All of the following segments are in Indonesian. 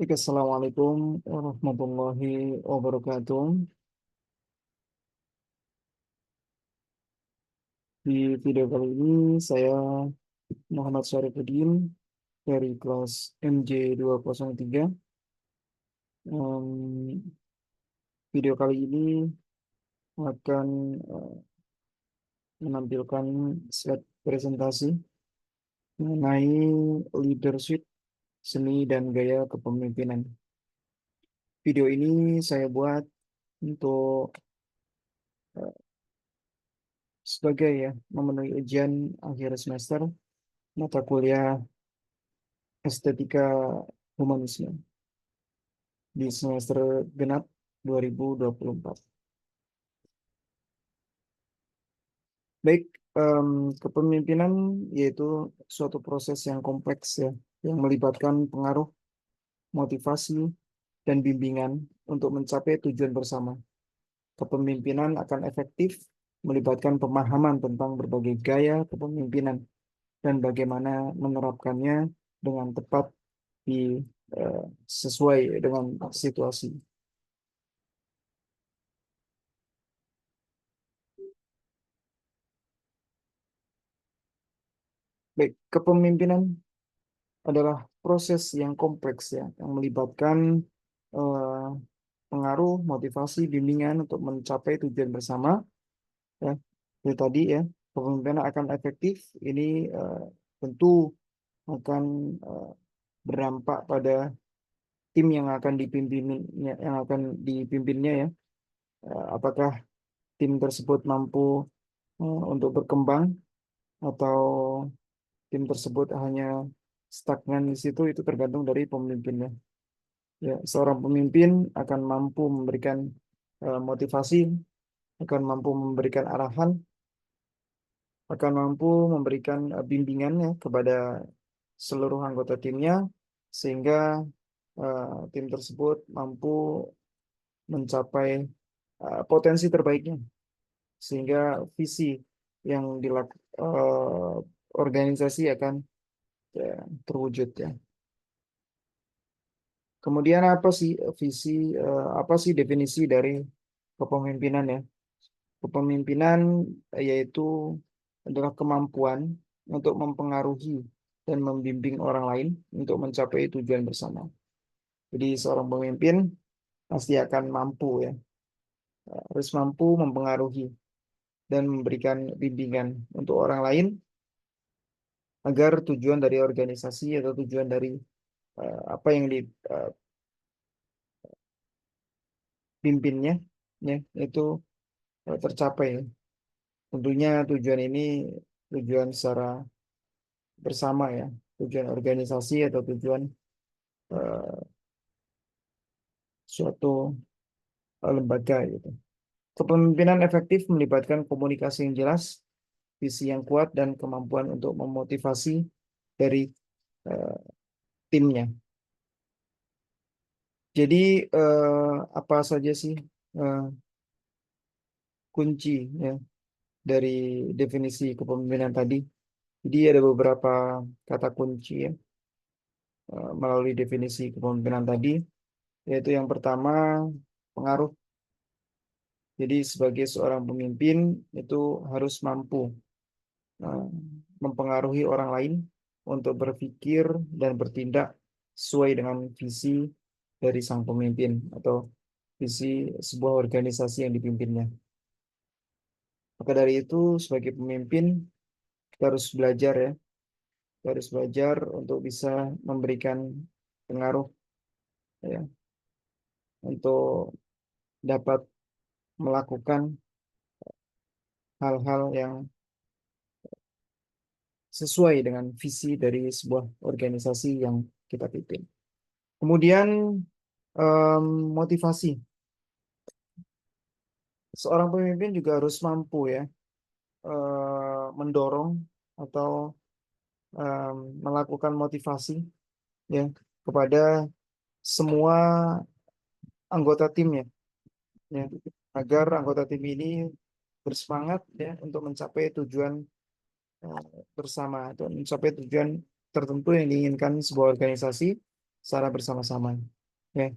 Oke, Assalamualaikum warahmatullahi wabarakatuh. Di video kali ini saya Muhammad Syarifuddin dari kelas MJ203. Em, Video kali ini akan menampilkan slide presentasi mengenai leadership, seni dan gaya kepemimpinan. Video ini saya buat untuk sebagai memenuhi ujian akhir semester mata kuliah Estetika Humanisme di semester genap 2024. Baik, kepemimpinan yaitu suatu proses yang kompleks ya, yang melibatkan pengaruh, motivasi, dan bimbingan untuk mencapai tujuan bersama. Kepemimpinan akan efektif melibatkan pemahaman tentang berbagai gaya kepemimpinan dan bagaimana menerapkannya dengan tepat di eh, sesuai dengan situasi. Baik, kepemimpinan adalah proses yang kompleks ya, yang melibatkan eh, pengaruh, motivasi, bimbingan untuk mencapai tujuan bersama. Ya, itu tadi ya, kepemimpinan akan efektif. Ini tentu akan eh, berdampak pada tim yang akan dipimpinnya, ya. Apakah tim tersebut mampu untuk berkembang atau tim tersebut hanya stagnan di situ, itu tergantung dari pemimpinnya. Ya, seorang pemimpin akan mampu memberikan motivasi, akan mampu memberikan arahan, akan mampu memberikan bimbingannya kepada seluruh anggota timnya, sehingga tim tersebut mampu mencapai potensi terbaiknya, sehingga visi yang organisasi akan ya, terwujud ya. Kemudian apa sih visi, apa sih definisi dari kepemimpinan ya? Kepemimpinan yaitu adalah kemampuan untuk mempengaruhi dan membimbing orang lain untuk mencapai tujuan bersama. Jadi seorang pemimpin pasti akan mampu ya, harus mampu mempengaruhi dan memberikan bimbingan untuk orang lain agar tujuan dari organisasi atau tujuan dari apa yang dipimpinnya ya itu tercapai. Tentunya tujuan ini tujuan secara bersama ya, tujuan organisasi atau tujuan eh, suatu lembaga gitu. Kepemimpinan efektif melibatkan komunikasi yang jelas, visi yang kuat, dan kemampuan untuk memotivasi dari eh, timnya. Jadi apa saja sih eh, kunci ya dari definisi kepemimpinan tadi? Jadi ada beberapa kata kunci ya melalui definisi kepemimpinan tadi, yaitu yang pertama pengaruh. Jadi sebagai seorang pemimpin itu harus mampu eh, mempengaruhi orang lain untuk berpikir dan bertindak sesuai dengan visi dari sang pemimpin atau visi sebuah organisasi yang dipimpinnya. Maka dari itu, sebagai pemimpin, kita harus belajar ya, kita harus belajar untuk bisa memberikan pengaruh ya, untuk dapat melakukan hal-hal yang sesuai dengan visi dari sebuah organisasi yang kita pimpin. Kemudian em, motivasi. Seorang pemimpin juga harus mampu ya mendorong atau melakukan motivasi ya kepada semua anggota timnya ya agar anggota tim ini bersemangat ya untuk mencapai tujuan bersama atau mencapai tujuan tertentu yang diinginkan sebuah organisasi secara bersama-sama. Ya.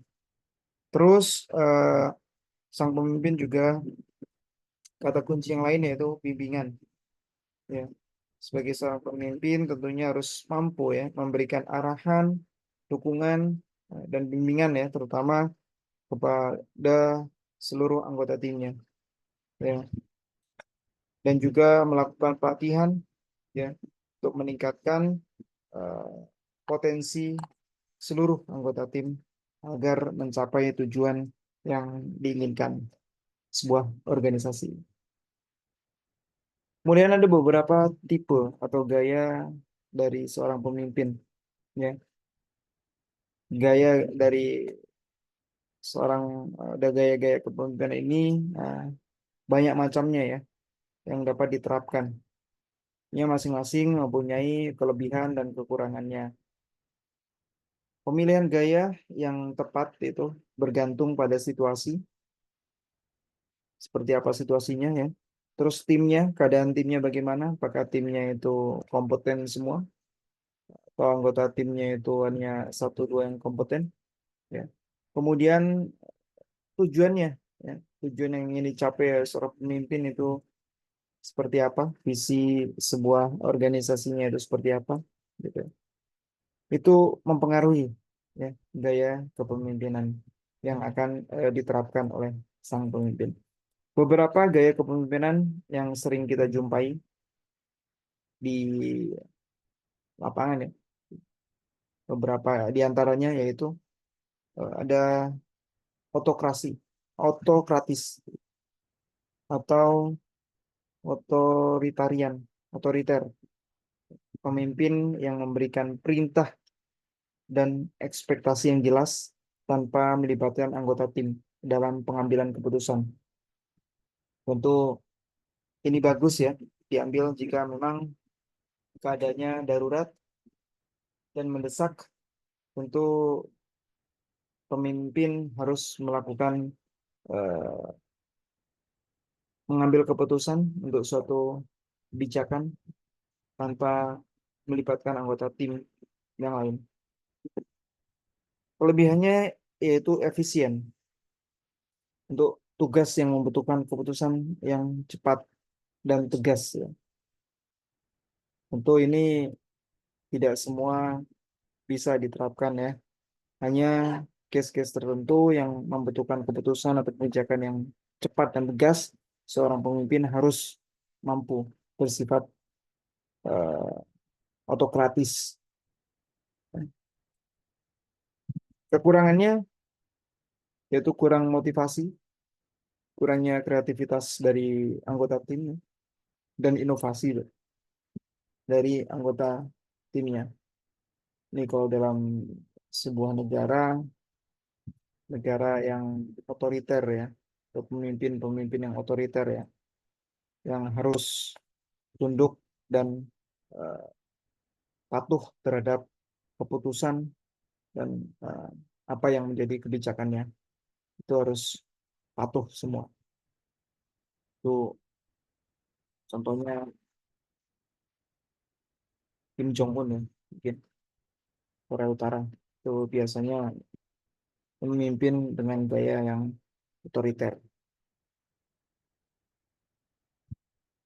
Terus sang pemimpin juga kata kunci yang lain yaitu bimbingan. Ya. Sebagai seorang pemimpin tentunya harus mampu ya memberikan arahan, dukungan dan bimbingan ya terutama kepada seluruh anggota timnya. Ya. Dan juga melakukan pelatihan ya untuk meningkatkan eh, potensi seluruh anggota tim agar mencapai tujuan yang diinginkan sebuah organisasi. Kemudian ada beberapa tipe atau gaya dari seorang pemimpin, ya. Gaya dari seorang ada gaya-gaya kepemimpinan ini eh, banyak macamnya ya yang dapat diterapkan. Ia masing-masing mempunyai kelebihan dan kekurangannya. Pemilihan gaya yang tepat itu bergantung pada situasi, seperti apa situasinya ya. Terus timnya, keadaan timnya bagaimana? Apakah timnya itu kompeten semua? Atau anggota timnya itu hanya satu dua yang kompeten? Ya. Kemudian tujuannya, ya. Tujuan yang ingin dicapai seorang pemimpin itu seperti apa? Visi sebuah organisasinya itu seperti apa? Gitu. Itu mempengaruhi ya gaya kepemimpinan yang akan diterapkan oleh sang pemimpin. Beberapa gaya kepemimpinan yang sering kita jumpai di lapangan ya. Beberapa di antaranya yaitu ada autokrasi, autokratis atau otoritarian, otoriter, pemimpin yang memberikan perintah dan ekspektasi yang jelas tanpa melibatkan anggota tim dalam pengambilan keputusan. Tentu ini bagus ya, diambil jika memang keadaannya darurat dan mendesak. Tentu pemimpin harus melakukan eh, mengambil keputusan untuk suatu kebijakan tanpa melibatkan anggota tim yang lain. Kelebihannya yaitu efisien untuk tugas yang membutuhkan keputusan yang cepat dan tegas ya. Tentu ini tidak semua bisa diterapkan ya. Hanya case-case tertentu yang membutuhkan keputusan atau kebijakan yang cepat dan tegas, seorang pemimpin harus mampu bersifat eh, autokratis. Kekurangannya yaitu kurang motivasi, kurangnya kreativitas dari anggota tim dan inovasi dari anggota timnya. Ini kalau dalam sebuah negara, negara yang otoriter ya, atau pemimpin-pemimpin yang otoriter ya, yang harus tunduk dan eh, patuh terhadap keputusan dan eh, apa yang menjadi kebijakannya. Itu harus patuh semua. Itu contohnya Kim Jong Un ya, mungkin Korea Utara. Itu biasanya memimpin dengan gaya yang otoriter.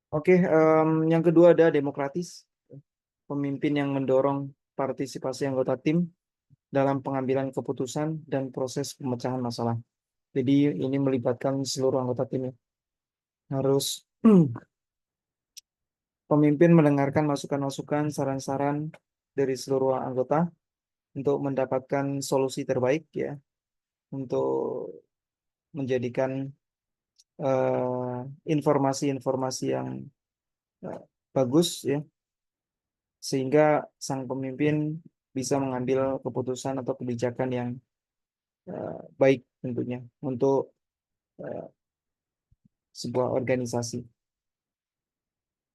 Oke, yang kedua ada demokratis. Pemimpin yang mendorong partisipasi anggota tim dalam pengambilan keputusan dan proses pemecahan masalah. Jadi ini melibatkan seluruh anggota tim ya. Harus pemimpin mendengarkan masukan-masukan, saran-saran dari seluruh anggota untuk mendapatkan solusi terbaik ya, untuk menjadikan informasi-informasi yang eh, bagus ya, sehingga sang pemimpin bisa mengambil keputusan atau kebijakan yang baik tentunya untuk eh, sebuah organisasi.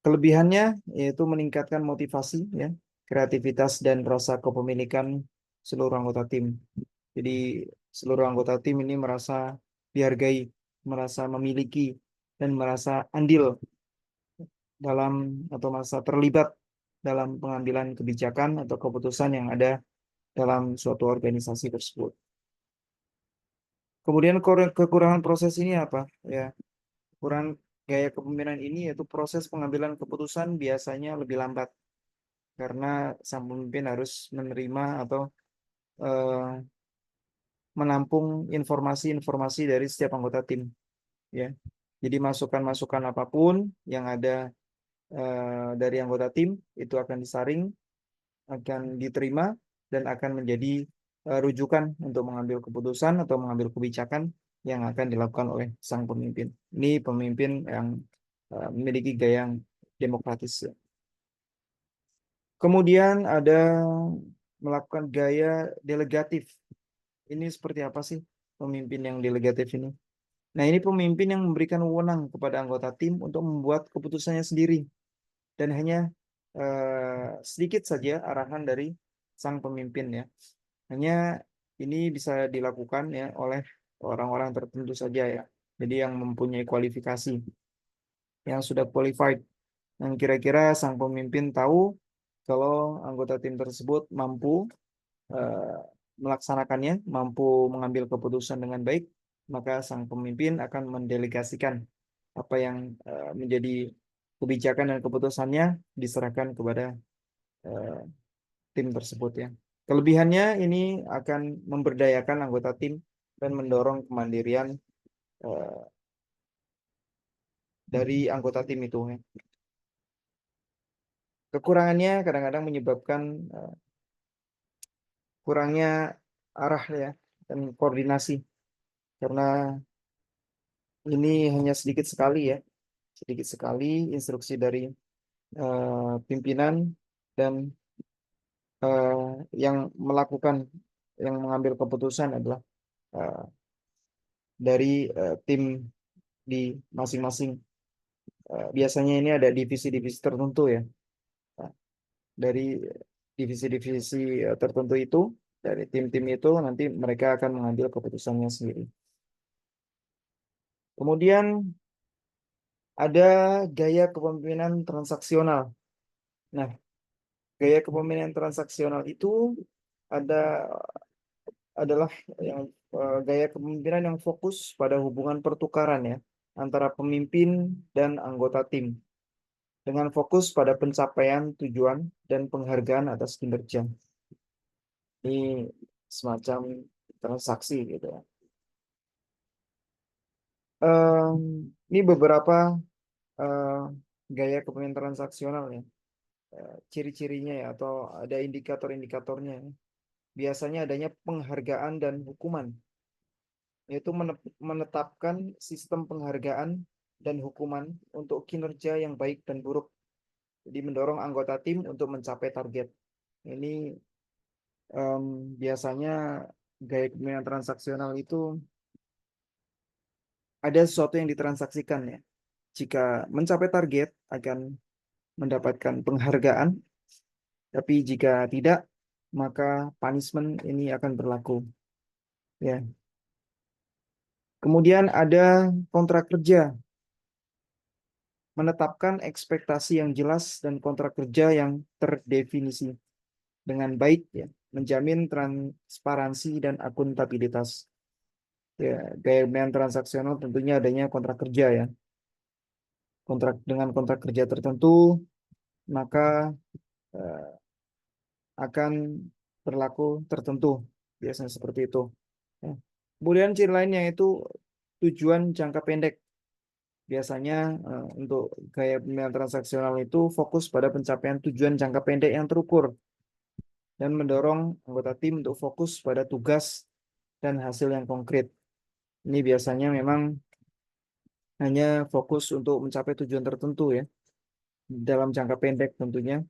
Kelebihannya yaitu meningkatkan motivasi, ya, kreativitas dan rasa kepemilikan seluruh anggota tim. Jadi seluruh anggota tim ini merasa dihargai, merasa memiliki dan merasa andil dalam atau merasa terlibat dalam pengambilan kebijakan atau keputusan yang ada dalam suatu organisasi tersebut. Kemudian kekurangan proses ini apa? Ya, kurang gaya kepemimpinan ini yaitu proses pengambilan keputusan biasanya lebih lambat karena sang pemimpin harus menerima atau eh, menampung informasi-informasi dari setiap anggota tim, ya. Jadi masukan-masukan apapun yang ada dari anggota tim itu akan disaring, akan diterima dan akan menjadi rujukan untuk mengambil keputusan atau mengambil kebijakan yang akan dilakukan oleh sang pemimpin. Ini pemimpin yang memiliki gaya yang demokratis, ya. Kemudian ada melakukan gaya delegatif. Ini seperti apa sih pemimpin yang delegatif ini? Nah, ini pemimpin yang memberikan wewenang kepada anggota tim untuk membuat keputusannya sendiri dan hanya sedikit saja arahan dari sang pemimpin, ya. Hanya ini bisa dilakukan ya oleh orang-orang tertentu saja, ya. Jadi yang mempunyai kualifikasi, yang sudah qualified, yang kira-kira sang pemimpin tahu kalau anggota tim tersebut mampu eh, melaksanakannya, mampu mengambil keputusan dengan baik, maka sang pemimpin akan mendelegasikan apa yang menjadi kebijakan dan keputusannya diserahkan kepada eh, tim tersebut, ya. Kelebihannya ini akan memberdayakan anggota tim dan mendorong kemandirian eh, dari anggota tim itu, ya. Kekurangannya kadang-kadang menyebabkan kurangnya arah, ya, dan koordinasi karena ini hanya sedikit sekali, ya, sedikit sekali instruksi dari pimpinan dan eh, yang melakukan yang mengambil keputusan adalah eh, dari tim di masing-masing. Biasanya ini ada divisi-divisi tertentu, ya. Nah, dari divisi-divisi tertentu itu, dari tim-tim itu nanti mereka akan mengambil keputusannya sendiri. Kemudian ada gaya kepemimpinan transaksional. Nah, gaya kepemimpinan transaksional itu ada adalah yang gaya kepemimpinan yang fokus pada hubungan pertukaran, ya, antara pemimpin dan anggota tim dengan fokus pada pencapaian tujuan dan penghargaan atas kinerja. Ini semacam transaksi gitu, ya. Em, ini beberapa eh, gaya kepemimpinan transaksional, ya. Ciri-cirinya, ya, atau ada indikator-indikatornya, ya. Biasanya adanya penghargaan dan hukuman, yaitu menetapkan sistem penghargaan dan hukuman untuk kinerja yang baik dan buruk. Jadi mendorong anggota tim untuk mencapai target. Ini em, biasanya gaya kepemimpinan transaksional itu ada sesuatu yang ditransaksikan, ya. Jika mencapai target akan mendapatkan penghargaan, tapi jika tidak, maka punishment ini akan berlaku, ya. Kemudian ada kontrak kerja, menetapkan ekspektasi yang jelas dan kontrak kerja yang terdefinisi dengan baik, ya, menjamin transparansi dan akuntabilitas. Ya, gaya pembayaran transaksional tentunya adanya kontrak kerja, ya. Dengan kontrak kerja tertentu, maka eh, akan berlaku tertentu, biasanya seperti itu, ya. Kemudian ciri lainnya itu tujuan jangka pendek. Biasanya untuk gaya pembayaran transaksional itu fokus pada pencapaian tujuan jangka pendek yang terukur dan mendorong anggota tim untuk fokus pada tugas dan hasil yang konkret. Ini biasanya memang hanya fokus untuk mencapai tujuan tertentu, ya, dalam jangka pendek tentunya,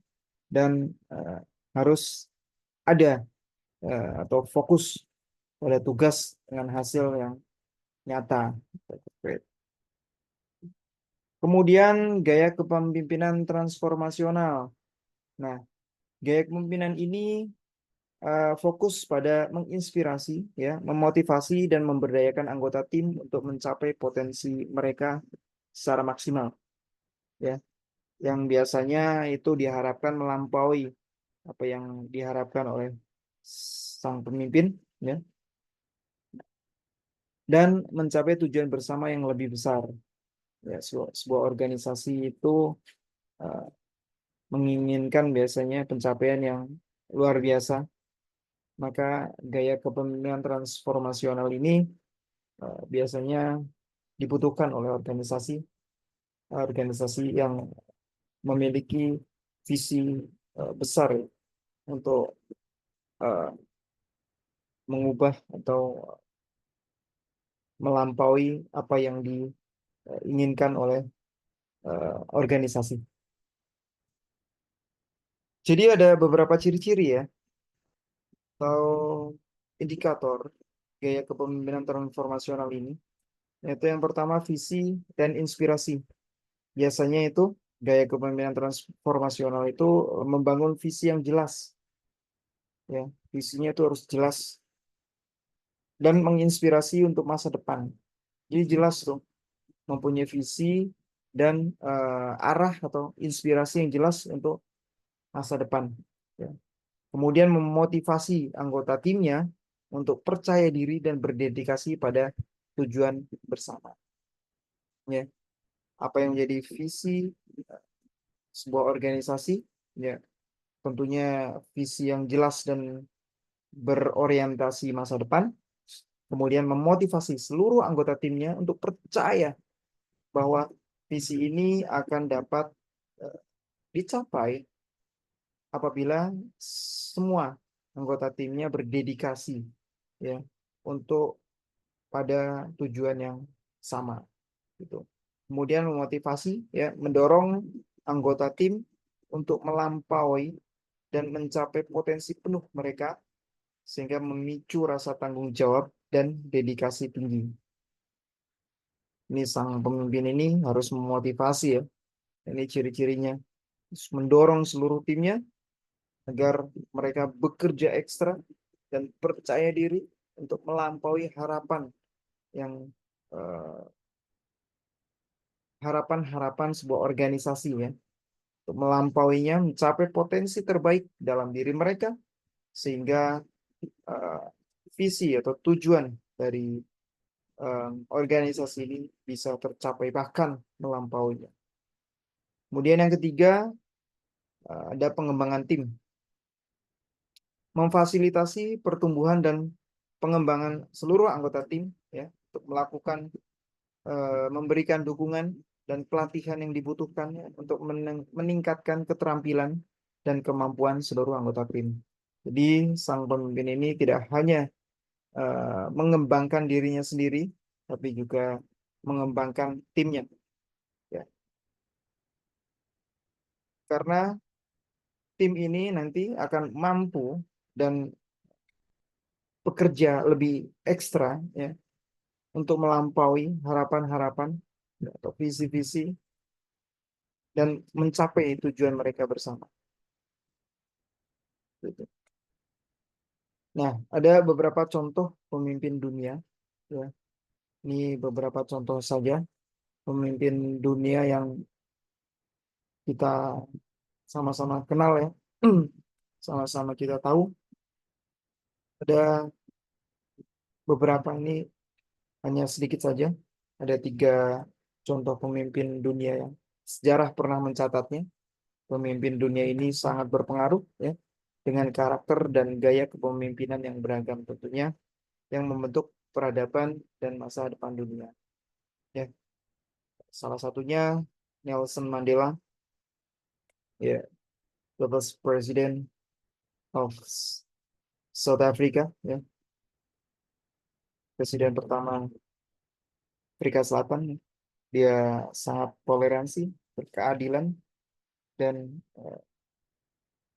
dan eh, harus ada atau fokus pada tugas dengan hasil yang nyata. Kemudian gaya kepemimpinan transformasional. Nah, gaya kepemimpinan ini fokus pada menginspirasi, ya, memotivasi dan memberdayakan anggota tim untuk mencapai potensi mereka secara maksimal, ya. Yang biasanya itu diharapkan melampaui apa yang diharapkan oleh sang pemimpin, ya, dan mencapai tujuan bersama yang lebih besar. Ya, sebuah organisasi itu uh, menginginkan biasanya pencapaian yang luar biasa. Maka gaya kepemimpinan transformasional ini biasanya dibutuhkan oleh organisasi yang memiliki visi besar, ya, untuk uh, mengubah atau melampaui apa yang diinginkan oleh organisasi. Jadi ada beberapa ciri-ciri, ya, atau indikator gaya kepemimpinan transformasional ini. Yaitu yang pertama visi dan inspirasi. Biasanya itu gaya kepemimpinan transformasional itu membangun visi yang jelas, ya. Visinya itu harus jelas dan menginspirasi untuk masa depan. Jadi jelas tuh, mempunyai visi dan arah atau inspirasi yang jelas untuk masa depan, ya. Kemudian memotivasi anggota timnya untuk percaya diri dan berdedikasi pada tujuan bersama, ya. Apa yang menjadi visi sebuah organisasi, ya, tentunya visi yang jelas dan berorientasi masa depan. Kemudian memotivasi seluruh anggota timnya untuk percaya bahwa visi ini akan dapat eh, dicapai apabila semua anggota timnya berdedikasi, ya, untuk pada tujuan yang sama, gitu. Kemudian memotivasi, ya, mendorong anggota tim untuk melampaui dan mencapai potensi penuh mereka sehingga memicu rasa tanggung jawab dan dedikasi tinggi. Ini sang pemimpin ini harus memotivasi, ya. Ini ciri-cirinya. Terus mendorong seluruh timnya agar mereka bekerja ekstra dan percaya diri untuk melampaui yang eh, harapan-harapan sebuah organisasi, ya, untuk melampauinya, mencapai potensi terbaik dalam diri mereka sehingga eh, visi atau tujuan dari organisasi ini bisa tercapai bahkan melampauinya. Kemudian yang ketiga, ada pengembangan tim. Memfasilitasi pertumbuhan dan pengembangan seluruh anggota tim, ya, untuk melakukan memberikan dukungan dan pelatihan yang dibutuhkan, ya, untuk meningkatkan keterampilan dan kemampuan seluruh anggota tim. Jadi sang pemimpin ini tidak hanya mengembangkan dirinya sendiri, tapi juga mengembangkan timnya, ya. Karena tim ini nanti akan mampu dan bekerja lebih ekstra, ya, untuk melampaui harapan-harapan, ya, atau visi-visi dan mencapai tujuan mereka bersama. Gitu. Nah, ada beberapa contoh pemimpin dunia, ya. Ini beberapa contoh saja pemimpin dunia yang kita sama-sama kenal, ya. Sama-sama kita tahu. Ada beberapa, ini hanya sedikit saja. Ada 3 contoh pemimpin dunia yang sejarah pernah mencatatnya. Pemimpin dunia ini sangat berpengaruh, ya, dengan karakter dan gaya kepemimpinan yang beragam tentunya, yang membentuk peradaban dan masa depan dunia. Ya, salah satunya Nelson Mandela, ya, the first president of South Africa, ya, presiden pertama Afrika Selatan, ya. Dia sangat toleransi, berkeadilan, dan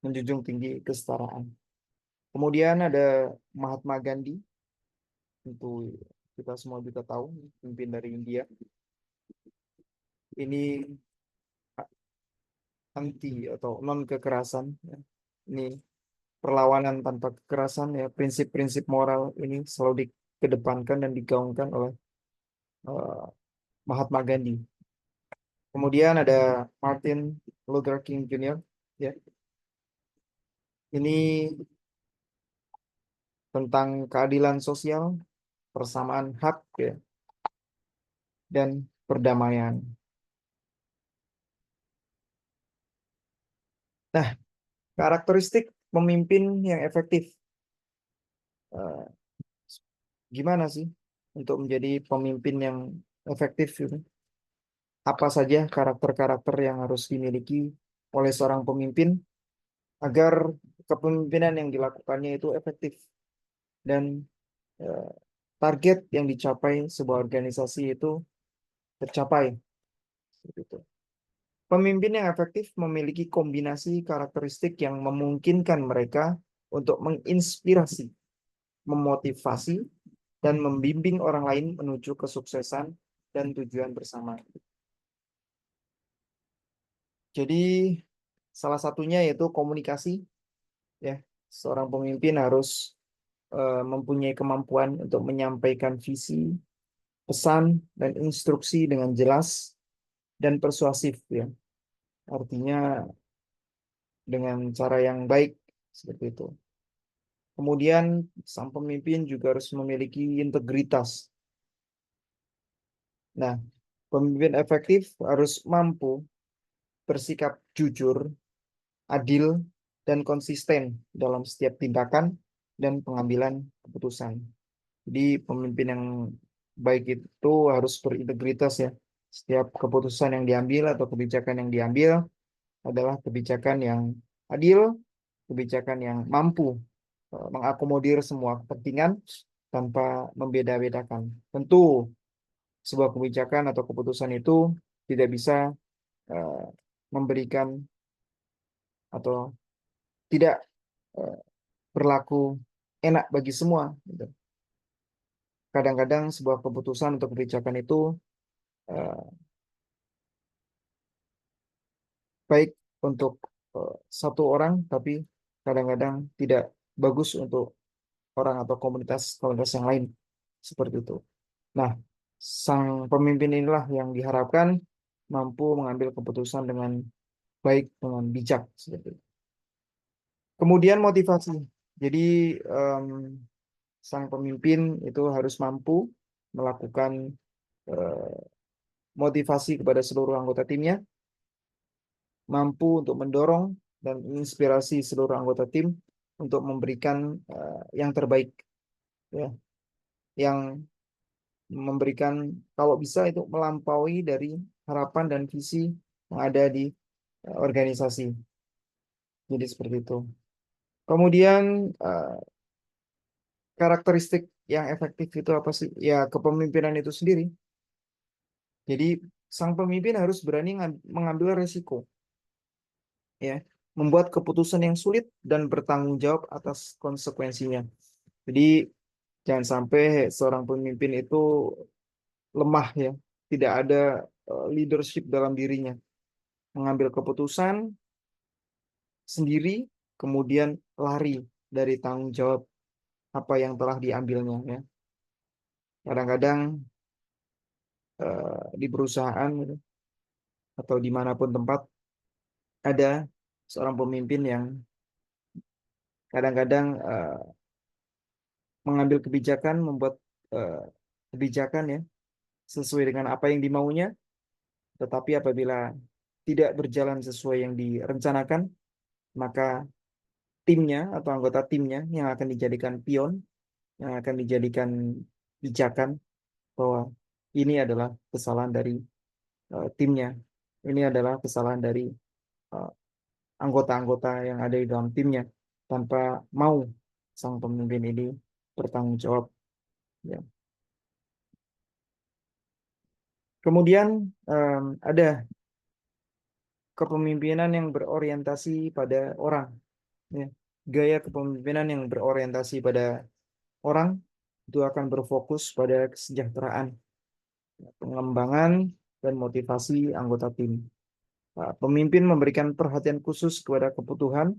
menjunjung tinggi kesetaraan. Kemudian ada Mahatma Gandhi, tentu kita semua juga tahu, pemimpin dari India. Ini anti atau non kekerasan, ya. Ini perlawanan tanpa kekerasan, ya, prinsip-prinsip moral ini selalu dikedepankan dan digaungkan oleh eh, Mahatma Gandhi. Kemudian ada Martin Luther King Jr., ya. Ini tentang keadilan sosial, persamaan hak, ya, dan perdamaian. Nah, karakteristik pemimpin yang efektif. Eh, Gimana sih untuk menjadi pemimpin yang efektif gitu? Apa saja karakter-karakter yang harus dimiliki oleh seorang pemimpin agar kepemimpinan yang dilakukannya itu efektif dan eh, target yang dicapai sebuah organisasi itu tercapai. Seperti itu. Pemimpin yang efektif memiliki kombinasi karakteristik yang memungkinkan mereka untuk menginspirasi, memotivasi, dan membimbing orang lain menuju kesuksesan dan tujuan bersama. Jadi salah satunya yaitu komunikasi, ya. Seorang pemimpin harus mempunyai kemampuan untuk menyampaikan visi, pesan, dan instruksi dengan jelas dan persuasif, ya. Artinya dengan cara yang baik seperti itu. Kemudian sang pemimpin juga harus memiliki integritas. Nah, pemimpin efektif harus mampu bersikap jujur, adil, dan konsisten dalam setiap tindakan dan pengambilan keputusan. Jadi pemimpin yang baik itu harus berintegritas, ya. Setiap keputusan yang diambil atau kebijakan yang diambil adalah kebijakan yang adil, kebijakan yang mampu mengakomodir semua kepentingan tanpa membeda-bedakan. Tentu sebuah kebijakan atau keputusan itu tidak bisa eh, memberikan atau tidak eh, berlaku enak bagi semua, gitu. Kadang-kadang sebuah keputusan atau kebijakan itu eh, baik untuk satu orang, tapi kadang-kadang tidak bagus untuk orang atau komunitas-komunitas yang lain, seperti itu. Nah, sang pemimpin inilah yang diharapkan mampu mengambil keputusan dengan baik, dengan bijak, seperti itu. Kemudian motivasi. Jadi em, sang pemimpin itu harus mampu melakukan eh, motivasi kepada seluruh anggota timnya, mampu untuk mendorong dan menginspirasi seluruh anggota tim untuk memberikan yang terbaik, ya, yang memberikan, kalau bisa itu melampaui dari harapan dan visi yang ada di organisasi. Jadi seperti itu. Kemudian karakteristik yang efektif itu apa sih? Ya, kepemimpinan itu sendiri. Jadi sang pemimpin harus berani mengambil resiko, ya, membuat keputusan yang sulit dan bertanggung jawab atas konsekuensinya. Jadi jangan sampai seorang pemimpin itu lemah, ya, tidak ada leadership dalam dirinya, mengambil keputusan sendiri, kemudian lari dari tanggung jawab apa yang telah diambilnya, ya. Kadang-kadang di perusahaan gitu, atau dimanapun tempat ada seorang pemimpin yang kadang-kadang mengambil kebijakan, membuat eh, kebijakan, ya, sesuai dengan apa yang dimaunya, tetapi apabila tidak berjalan sesuai yang direncanakan, maka timnya atau anggota timnya yang akan dijadikan pion, yang akan dijadikan pijakan bahwa ini adalah kesalahan dari timnya, ini adalah kesalahan dari eh, anggota-anggota yang ada di dalam timnya, tanpa mau sang pemimpin ini bertanggung jawab, ya. Kemudian ada kepemimpinan yang berorientasi pada orang, ya. Gaya kepemimpinan yang berorientasi pada orang itu akan berfokus pada kesejahteraan, pengembangan, dan motivasi anggota tim. Nah, pemimpin memberikan perhatian khusus kepada kebutuhan,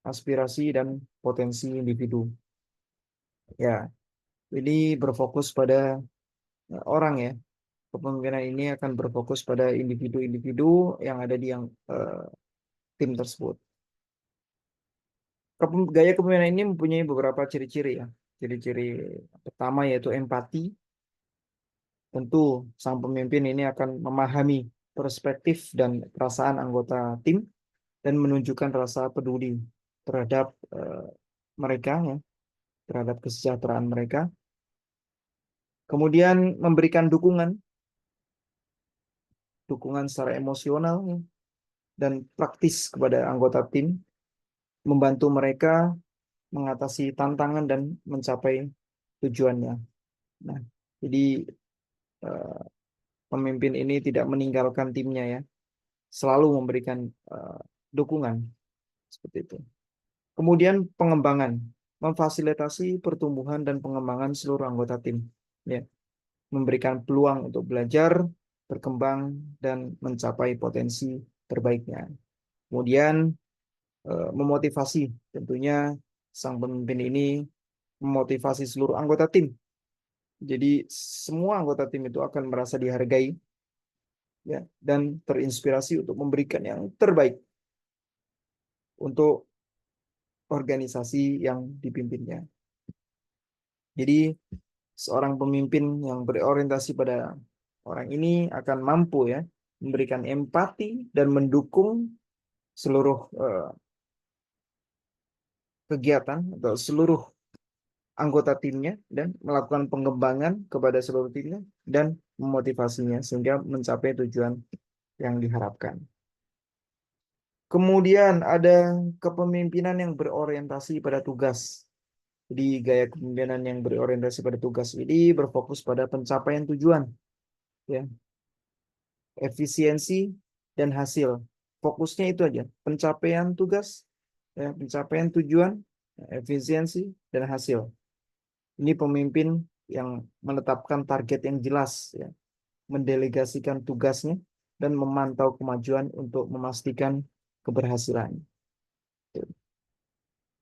aspirasi, dan potensi individu. Ya, ini berfokus pada orang, ya. Kepemimpinan ini akan berfokus pada individu-individu yang ada di tim tersebut. Gaya kepemimpinan ini mempunyai beberapa ciri-ciri, ya. Ciri-ciri pertama yaitu empati. Tentu sang pemimpin ini akan memahami perspektif dan perasaan anggota tim dan menunjukkan rasa peduli terhadap mereka ya, terhadap kesejahteraan mereka. Kemudian memberikan dukungan secara emosional ya, dan praktis kepada anggota tim, membantu mereka mengatasi tantangan dan mencapai tujuannya. Nah, jadi eh, pemimpin ini tidak meninggalkan timnya ya, selalu memberikan dukungan seperti itu. Kemudian pengembangan, memfasilitasi pertumbuhan dan pengembangan seluruh anggota tim, ya, memberikan peluang untuk belajar, berkembang dan mencapai potensi terbaiknya. Kemudian memotivasi, tentunya sang pemimpin ini memotivasi seluruh anggota tim. Jadi semua anggota tim itu akan merasa dihargai ya dan terinspirasi untuk memberikan yang terbaik untuk organisasi yang dipimpinnya. Jadi seorang pemimpin yang berorientasi pada orang ini akan mampu ya memberikan empati dan mendukung seluruh kegiatan atau seluruh anggota timnya dan melakukan pengembangan kepada seluruh timnya dan memotivasinya sehingga mencapai tujuan yang diharapkan. Kemudian ada kepemimpinan yang berorientasi pada tugas. Jadi gaya kepemimpinan yang berorientasi pada tugas ini berfokus pada pencapaian tujuan, ya, efisiensi dan hasil. Fokusnya itu aja, pencapaian tugas, ya, pencapaian tujuan, efisiensi dan hasil. Ini pemimpin yang menetapkan target yang jelas, ya, mendelegasikan tugasnya dan memantau kemajuan untuk memastikan keberhasilan.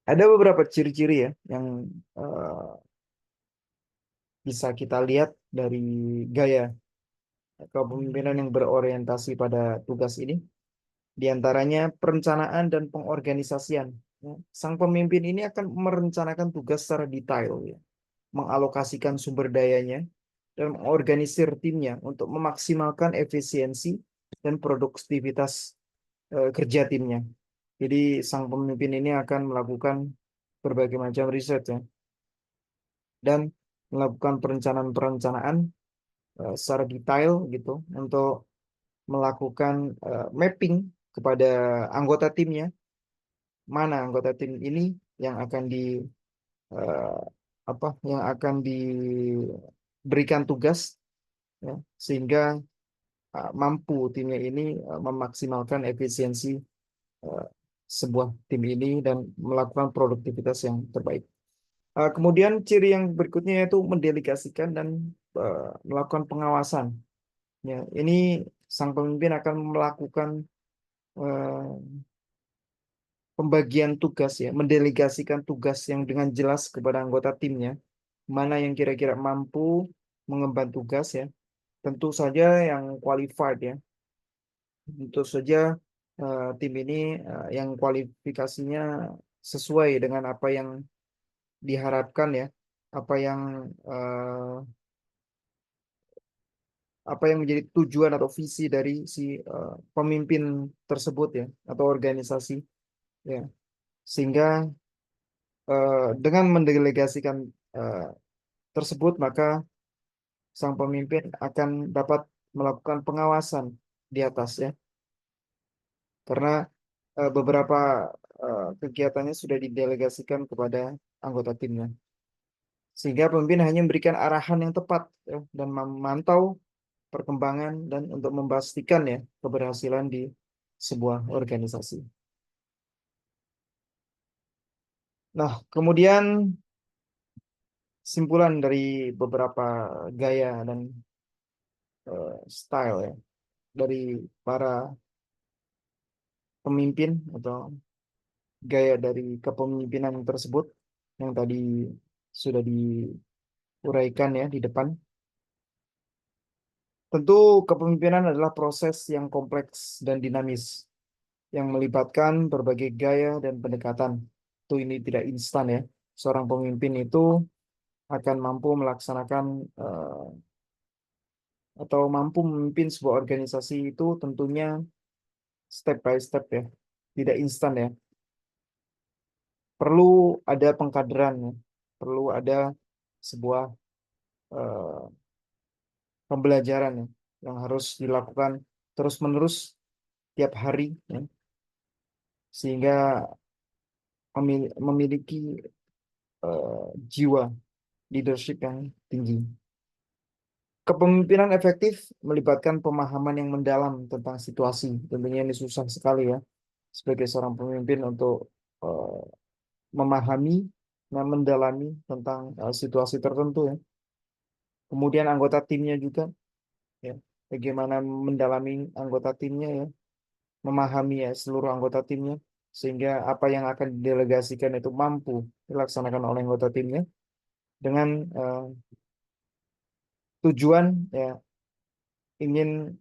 Ada beberapa ciri-ciri ya yang eh, bisa kita lihat dari gaya kepemimpinan yang berorientasi pada tugas ini. Di antaranya perencanaan dan pengorganisasian. Ya, sang pemimpin ini akan merencanakan tugas secara detail, ya, mengalokasikan sumber dayanya, dan mengorganisir timnya untuk memaksimalkan efisiensi dan produktivitas kerja timnya. Jadi sang pemimpin ini akan melakukan berbagai macam riset ya, dan melakukan perencanaan-perencanaan secara detail gitu untuk melakukan mapping kepada anggota timnya, mana anggota tim ini yang akan di eh, apa yang akan diberikan tugas ya, sehingga mampu timnya ini memaksimalkan efisiensi eh, sebuah tim ini dan melakukan produktivitas yang terbaik. Kemudian ciri yang berikutnya yaitu mendelegasikan dan melakukan pengawasan. Ya, ini sang pemimpin akan melakukan eh, pembagian tugas ya, mendelegasikan tugas yang dengan jelas kepada anggota timnya, mana yang kira-kira mampu mengemban tugas ya. Tentu saja yang qualified ya. Tentu saja tim ini yang kualifikasinya sesuai dengan apa yang diharapkan ya, apa yang eh, apa yang menjadi tujuan atau visi dari si pemimpin tersebut ya atau organisasi ya. Sehingga dengan mendelegasikan eh, tersebut maka sang pemimpin akan dapat melakukan pengawasan di atas ya karena beberapa kegiatannya sudah didelegasikan kepada anggota timnya sehingga pemimpin hanya memberikan arahan yang tepat ya, dan memantau perkembangan dan untuk memastikan ya keberhasilan di sebuah organisasi. Nah, kemudian simpulan dari beberapa gaya dan style ya dari para pemimpin atau gaya dari kepemimpinan tersebut yang tadi sudah diuraikan ya di depan. Tentu kepemimpinan adalah proses yang kompleks dan dinamis yang melibatkan berbagai gaya dan pendekatan. Itu ini tidak instan ya. Seorang pemimpin itu akan mampu melaksanakan atau mampu memimpin sebuah organisasi itu tentunya step by step ya, tidak instan ya. Perlu ada pengkaderan ya, perlu ada sebuah eh, pembelajaran ya, yang harus dilakukan terus-menerus tiap hari ya, sehingga memiliki jiwa leadership yang tinggi. Kepemimpinan efektif melibatkan pemahaman yang mendalam tentang situasi. Tentunya ini susah sekali ya sebagai seorang pemimpin untuk eh, memahami dan mendalami tentang situasi tertentu ya. Kemudian anggota timnya juga ya, bagaimana mendalami anggota timnya ya, memahami ya seluruh anggota timnya sehingga apa yang akan didelegasikan itu mampu dilaksanakan oleh anggota timnya dengan tujuan ya ingin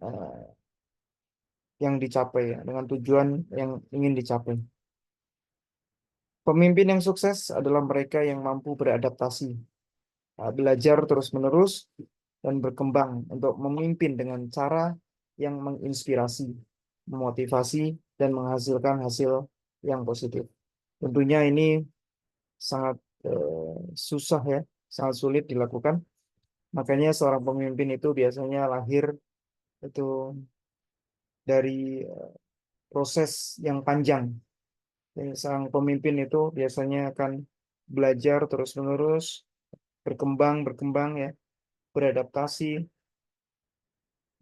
yang dicapai ya, dengan tujuan yang ingin dicapai. Pemimpin yang sukses adalah mereka yang mampu beradaptasi, belajar terus-menerus, dan berkembang untuk memimpin dengan cara yang menginspirasi, memotivasi, dan menghasilkan hasil yang positif. Tentunya ini sangat susah ya, sangat sulit dilakukan. Makanya seorang pemimpin itu biasanya lahir itu dari proses yang panjang. Jadi, seorang pemimpin itu biasanya akan belajar terus-menerus, berkembang ya, beradaptasi,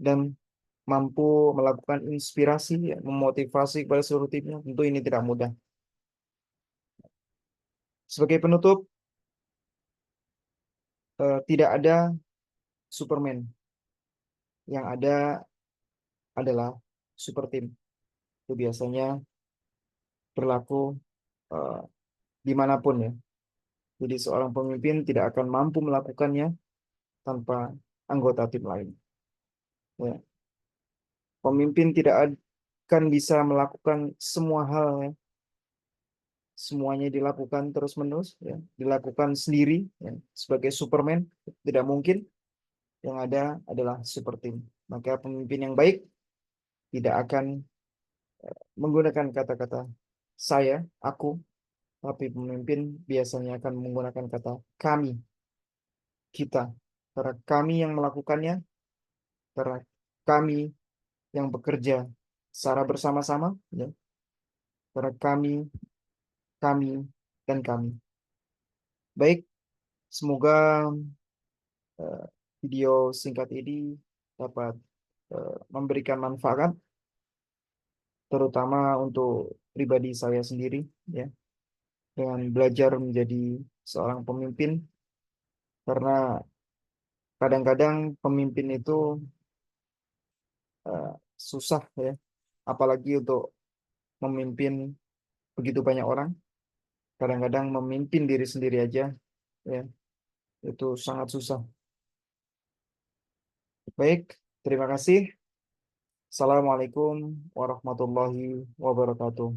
dan mampu melakukan inspirasi, ya, memotivasi kepada seluruh timnya. Tentu ini tidak mudah. Sebagai penutup, tidak ada Superman. Yang ada adalah super team. Itu biasanya berlaku eh, dimanapun ya. Jadi seorang pemimpin tidak akan mampu melakukannya tanpa anggota tim lain. Ya. Pemimpin tidak akan bisa melakukan semua hal ya. Semuanya dilakukan terus-menerus ya. Dilakukan sendiri ya. Sebagai Superman tidak mungkin. Yang ada adalah super team. Maka pemimpin yang baik tidak akan menggunakan kata-kata saya, aku, tapi pemimpin biasanya akan menggunakan kata kami, kita. Karena kami yang melakukannya, karena kami yang bekerja secara bersama-sama, ya. Karena kami, dan kami. Baik, semoga eh, video singkat ini dapat memberikan manfaat, terutama untuk pribadi saya sendiri, ya, dengan belajar menjadi seorang pemimpin, karena kadang-kadang pemimpin itu eh, susah ya, apalagi untuk memimpin begitu banyak orang. Kadang-kadang memimpin diri sendiri aja, ya, itu sangat susah. Baik, terima kasih. Assalamualaikum warahmatullahi wabarakatuh.